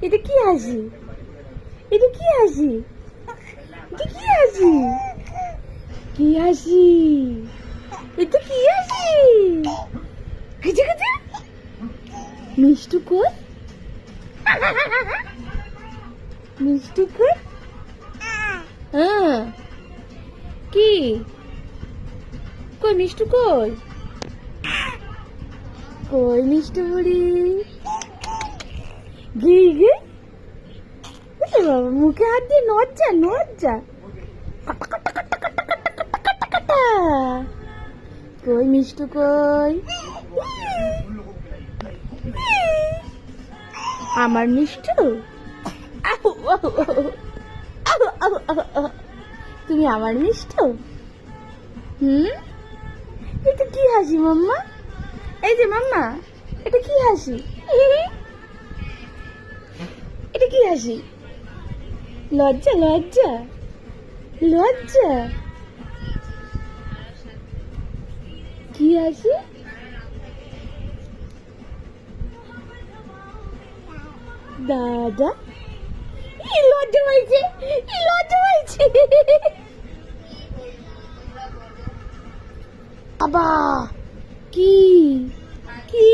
এটা কি হাসি? এটা কি হাসি? এটা কি হাসি? কি হাসি? এটা কি হাসি? গেছে গেছে মিষ্টু কই? মিষ্টু কই? হ্যাঁ কি কই মিষ্টু কই? কই মিষ্টু বুড়ি? গে গে বাবা মুখে হাত দিয়ে নজ্জা নজ্জা কই মিষ্টু কই? আমার মিষ্টু তুমি আমার মিষ্টু? এটা কি হাসি মাম্মা? এই যে মাম্মা এটা কি হাসি? এটা কি হাসি? লজ্জা লজ্জা লজ্জা কি হাসি? দাদা লজ্জা পাইছে লজ্জা পাইছে বাবা কি কি